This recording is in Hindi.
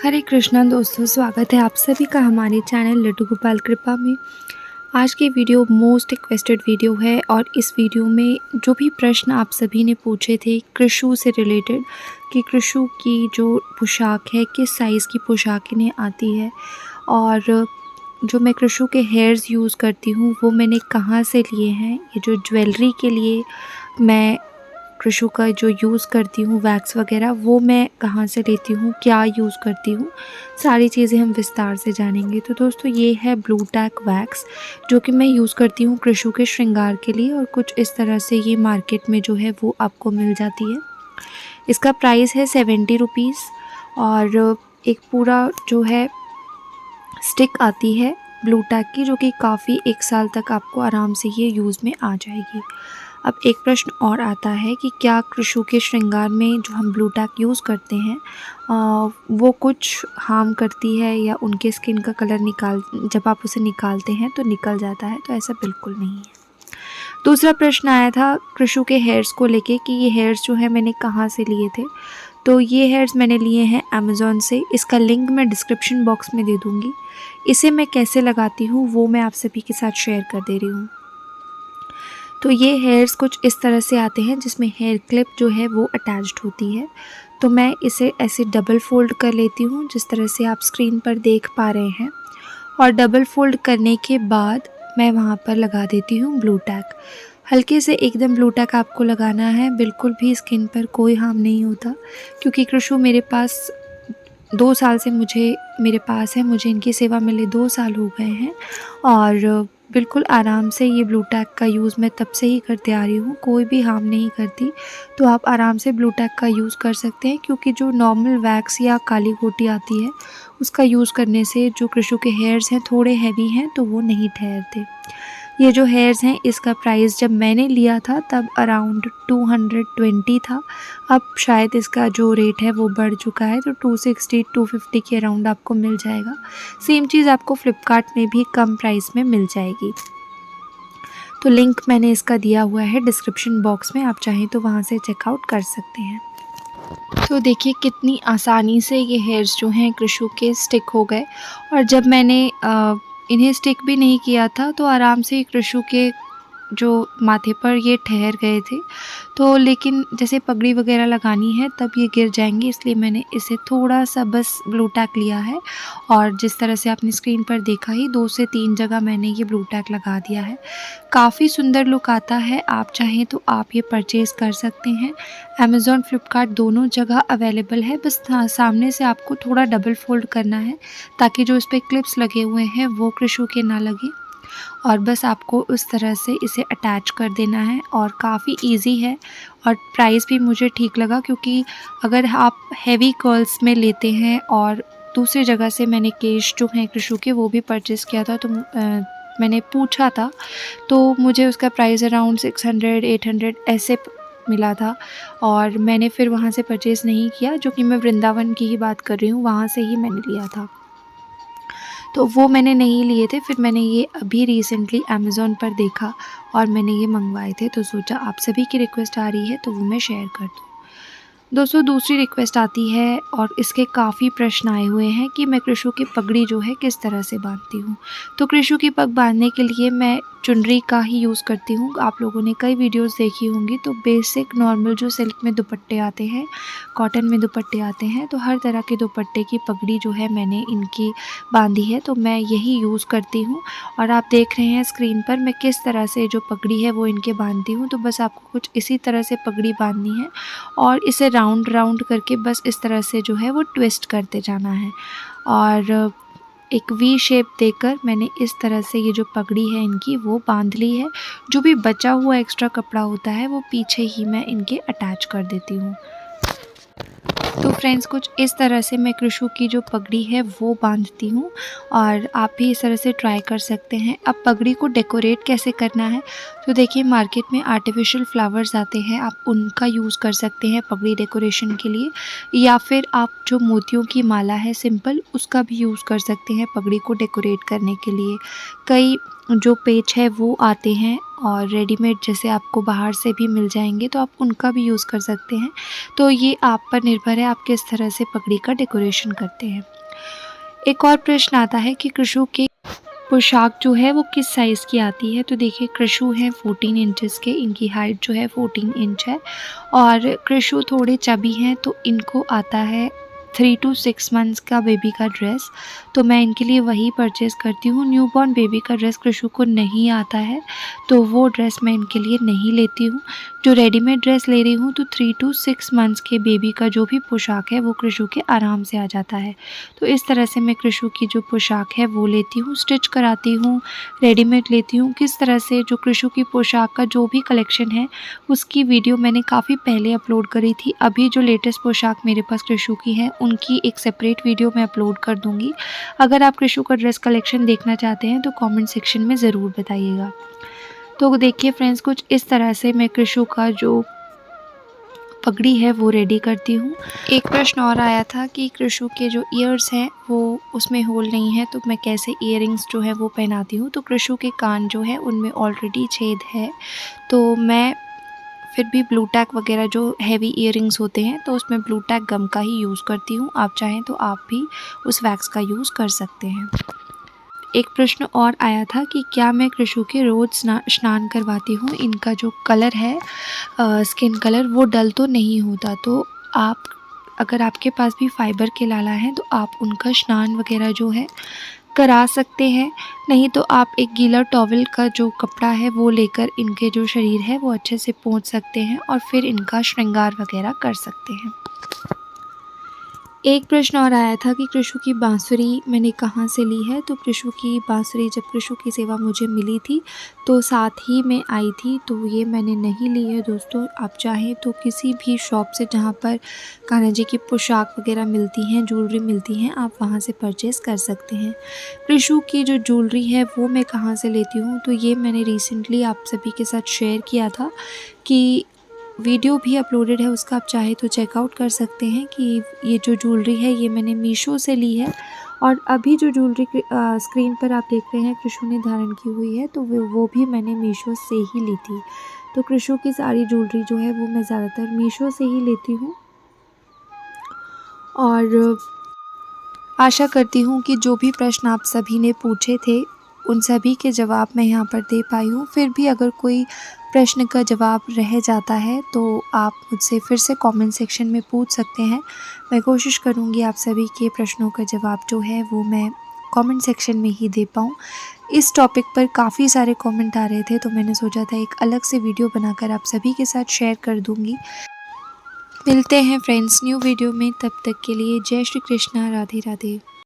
हरे कृष्णा दोस्तों, स्वागत है आप सभी का हमारे चैनल लड्डू गोपाल कृपा में। आज की वीडियो मोस्ट रिक्वेस्टेड वीडियो है और इस वीडियो में जो भी प्रश्न आप सभी ने पूछे थे कृषु से रिलेटेड कि कृषु की जो पोशाक है किस साइज़ की पोशाक इन्हें आती है और जो मैं कृषु के हेयर्स यूज़ करती हूँ वो मैंने कहाँ से लिए हैं, ये जो ज्वेलरी के लिए मैं कृषु का जो यूज़ करती हूँ वैक्स वगैरह वो मैं कहाँ से लेती हूँ, क्या यूज़ करती हूँ, सारी चीज़ें हम विस्तार से जानेंगे। तो दोस्तों ये है ब्लू टैक वैक्स जो कि मैं यूज़ करती हूँ कृषु के श्रृंगार के लिए और कुछ इस तरह से ये मार्केट में जो है वो आपको मिल जाती है। इसका प्राइस है 70 रुपीज़ और एक पूरा जो है स्टिक आती है ब्लू टैक की जो कि काफ़ी 1 साल तक आपको आराम से ये यूज़ में आ जाएगी। अब एक प्रश्न और आता है कि क्या कृषु के श्रृंगार में जो हम ब्लू टैक यूज़ करते हैं वो कुछ हार्म करती है या उनके स्किन का कलर जब आप उसे निकालते हैं तो निकल जाता है? तो ऐसा बिल्कुल नहीं है। दूसरा प्रश्न आया था कृषु के हेयर्स को लेके कि ये हेयर्स जो है मैंने कहाँ से लिए थे। तो ये हेयर्स मैंने लिए हैं अमेज़ॉन से। इसका लिंक मैं डिस्क्रिप्शन बॉक्स में दे दूँगी। इसे मैं कैसे लगाती हूँ वो मैं आप सभी के साथ शेयर कर दे रही हूँ। तो ये हेयर्स कुछ इस तरह से आते हैं जिसमें हेयर क्लिप जो है वो अटैच्ड होती है। तो मैं इसे ऐसे डबल फ़ोल्ड कर लेती हूँ जिस तरह से आप स्क्रीन पर देख पा रहे हैं और डबल फ़ोल्ड करने के बाद मैं वहाँ पर लगा देती हूँ ब्लू टैक। हल्के से एकदम ब्लू टैक आपको लगाना है, बिल्कुल भी स्किन पर कोई हार्म नहीं होता क्योंकि कृषु मेरे पास 2 साल से मेरे पास है। मुझे इनकी सेवा मिले 2 साल हो गए हैं और बिल्कुल आराम से ये ब्लू टैक का यूज़ मैं तब से ही करते आ रही हूँ, कोई भी हार्म नहीं करती। तो आप आराम से ब्लू टैक का यूज़ कर सकते हैं क्योंकि जो नॉर्मल वैक्स या काली गोटी आती है उसका यूज़ करने से जो कृषु के हेयर्स हैं थोड़े हैवी हैं तो वो नहीं ठहरते। ये जो हेयर्स हैं इसका प्राइस जब मैंने लिया था तब अराउंड 220 था। अब शायद इसका जो रेट है वो बढ़ चुका है तो 260-250 के अराउंड आपको मिल जाएगा। सेम चीज़ आपको फ्लिपकार्ट में भी कम प्राइस में मिल जाएगी। तो लिंक मैंने इसका दिया हुआ है डिस्क्रिप्शन बॉक्स में, आप चाहें तो वहाँ से चेकआउट कर सकते हैं। तो देखिए कितनी आसानी से ये हेयर्स जो हैं कृषु के स्टिक हो गए और जब मैंने इन्हें स्टिक भी नहीं किया था तो आराम से कृषु के जो माथे पर ये ठहर गए थे। तो लेकिन जैसे पगड़ी वगैरह लगानी है तब ये गिर जाएंगे, इसलिए मैंने इसे थोड़ा सा बस ब्लू टैक लिया है और जिस तरह से आपने स्क्रीन पर देखा ही 2 से 3 जगह मैंने ये ब्लू टैक लगा दिया है। काफ़ी सुंदर लुक आता है, आप चाहें तो आप ये परचेज़ कर सकते हैं। अमेज़ॉन फ्लिपकार्ट दोनों जगह अवेलेबल है, बस सामने से आपको थोड़ा डबल फोल्ड करना है ताकि जो इस पर क्लिप्स लगे हुए हैं वो कृषु के ना लगे और बस आपको उस तरह से इसे अटैच कर देना है और काफ़ी इजी है और प्राइस भी मुझे ठीक लगा क्योंकि अगर आप हैवी कर्ल्स में लेते हैं और दूसरी जगह से मैंने केश जो हैं कृषु के वो भी परचेज़ किया था तो मैंने पूछा था तो मुझे उसका प्राइस अराउंड 600-800 ऐसे मिला था और मैंने फिर वहाँ से परचेज़ नहीं किया, जो कि मैं वृंदावन की ही बात कर रही हूँ, वहाँ से ही मैंने लिया था। तो वो मैंने नहीं लिए थे, फिर मैंने ये अभी रिसेंटली अमेज़ॉन पर देखा और मैंने ये मंगवाए थे तो सोचा आप सभी की रिक्वेस्ट आ रही है तो वो मैं शेयर कर दूँ। दोस्तों दूसरी रिक्वेस्ट आती है और इसके काफ़ी प्रश्न आए हुए हैं कि मैं कृषु की पगड़ी जो है किस तरह से बांधती हूँ। तो कृषु की पग बांधने के लिए मैं चुनरी का ही यूज़ करती हूँ। आप लोगों ने कई वीडियोस देखी होंगी तो बेसिक नॉर्मल जो सिल्क में दुपट्टे आते हैं, कॉटन में दुपट्टे आते हैं, तो हर तरह के दुपट्टे की पगड़ी जो है मैंने इनकी बांधी है तो मैं यही यूज़ करती हूँ और आप देख रहे हैं स्क्रीन पर मैं किस तरह से जो पगड़ी है वो इनके बांधती हूँ। तो बस आपको कुछ इसी तरह से पगड़ी बांधनी है और इसे राउंड राउंड करके बस इस तरह से जो है वो ट्विस्ट करते जाना है और एक वी शेप देकर मैंने इस तरह से ये जो पगड़ी है इनकी वो बांध ली है। जो भी बचा हुआ एक्स्ट्रा कपड़ा होता है वो पीछे ही मैं इनके अटैच कर देती हूँ। तो फ्रेंड्स कुछ इस तरह से मैं कृषु की जो पगड़ी है वो बांधती हूँ और आप भी इस तरह से ट्राई कर सकते हैं। अब पगड़ी को डेकोरेट कैसे करना है, तो देखिए मार्केट में आर्टिफिशियल फ्लावर्स आते हैं, आप उनका यूज़ कर सकते हैं पगड़ी डेकोरेशन के लिए या फिर आप जो मोतियों की माला है सिंपल उसका भी यूज़ कर सकते हैं पगड़ी को डेकोरेट करने के लिए। कई जो पेच है वो आते हैं और रेडीमेड जैसे आपको बाहर से भी मिल जाएंगे तो आप उनका भी यूज़ कर सकते हैं। तो ये आप पर निर्भर निर्भर है आप किस तरह से पगड़ी का डेकोरेशन करते हैं। एक और प्रश्न आता है कि कृषु के पोशाक जो है वो किस साइज़ की आती है। तो देखिए कृषु हैं 14 इंचेस के, इनकी हाइट जो है 14 इंच है और कृषु थोड़े चबी हैं तो इनको आता है 3 to 6 मंथ्स का बेबी का ड्रेस, तो मैं इनके लिए वही परचेज़ करती हूँ। न्यूबॉर्न बेबी का ड्रेस कृषु को नहीं आता है तो वो ड्रेस मैं इनके लिए नहीं लेती हूँ। जो रेडीमेड ड्रेस ले रही हूँ तो 3 to 6 मंथ्स के बेबी का जो भी पोशाक है वो कृषु के आराम से आ जाता है। तो इस तरह से मैं कृषु की जो पोशाक है वो लेती हूँ, स्टिच कराती हूँ, रेडीमेड लेती हूँ। किस तरह से जो कृषु की पोशाक का जो भी कलेक्शन है उसकी वीडियो मैंने काफ़ी पहले अपलोड करी थी। अभी जो लेटेस्ट पोशाक मेरे पास कृषु की है उनकी एक सेपरेट वीडियो मैं अपलोड कर दूँगी। अगर आप कृषु का ड्रेस कलेक्शन देखना चाहते हैं तो कमेंट सेक्शन में ज़रूर बताइएगा। तो देखिए फ्रेंड्स, कुछ इस तरह से मैं कृषु का जो पगड़ी है वो रेडी करती हूँ। एक प्रश्न और आया था कि कृषु के जो ईयर्स हैं वो उसमें होल नहीं है तो मैं कैसे ईयरिंग्स जो है वो पहनाती हूँ। तो कृषु के कान जो है उनमें ऑलरेडी छेद है, तो मैं फिर भी ब्लू टैक वगैरह जो हैवी ईयरिंग्स होते हैं तो उसमें ब्लू टैक गम का ही यूज़ करती हूँ। आप चाहें तो आप भी उस वैक्स का यूज़ कर सकते हैं। एक प्रश्न और आया था कि क्या मैं कृषु के रोज़ स्नान करवाती हूँ, इनका जो कलर है स्किन कलर वो डल तो नहीं होता। तो आप अगर आपके पास भी फाइबर के लाला हैं तो आप उनका स्नान वगैरह जो है करा सकते हैं, नहीं तो आप एक गीला टॉवल का जो कपड़ा है वो लेकर इनके जो शरीर है वो अच्छे से पोंछ सकते हैं और फिर इनका श्रृंगार वगैरह कर सकते हैं। एक प्रश्न और आया था कि कृषु की बांसुरी मैंने कहाँ से ली है। तो कृषु की बांसुरी जब कृषु की सेवा मुझे मिली थी तो साथ ही में आई थी, तो ये मैंने नहीं ली है दोस्तों। आप चाहें तो किसी भी शॉप से जहाँ पर कान्हा जी की पोशाक वगैरह मिलती हैं, ज्वेलरी मिलती हैं, आप वहाँ से परचेज़ कर सकते हैं। कृषु की जो ज्वेलरी है वो मैं कहाँ से लेती हूँ, तो ये मैंने रिसेंटली आप सभी के साथ शेयर किया था कि वीडियो भी अपलोडेड है, उसका आप चाहे तो चेकआउट कर सकते हैं कि ये जो ज्वेलरी है ये मैंने मीशो से ली है। और अभी जो ज्वेलरी स्क्रीन पर आप देख रहे हैं कृषु ने धारण की हुई है तो वो भी मैंने मीशो से ही ली थी। तो कृषु की सारी ज्वेलरी जो है वो मैं ज़्यादातर मीशो से ही लेती हूँ और आशा करती हूँ कि जो भी प्रश्न आप सभी ने पूछे थे उन सभी के जवाब मैं यहाँ पर दे पाई हूँ। फिर भी अगर कोई प्रश्न का जवाब रह जाता है तो आप मुझसे फिर से कमेंट सेक्शन में पूछ सकते हैं। मैं कोशिश करूँगी आप सभी के प्रश्नों का जवाब जो है वो मैं कमेंट सेक्शन में ही दे पाऊँ। इस टॉपिक पर काफ़ी सारे कमेंट आ रहे थे तो मैंने सोचा था एक अलग से वीडियो बनाकर आप सभी के साथ शेयर कर दूँगी। मिलते हैं फ्रेंड्स न्यू वीडियो में, तब तक के लिए जय श्री कृष्णा, राधे राधे।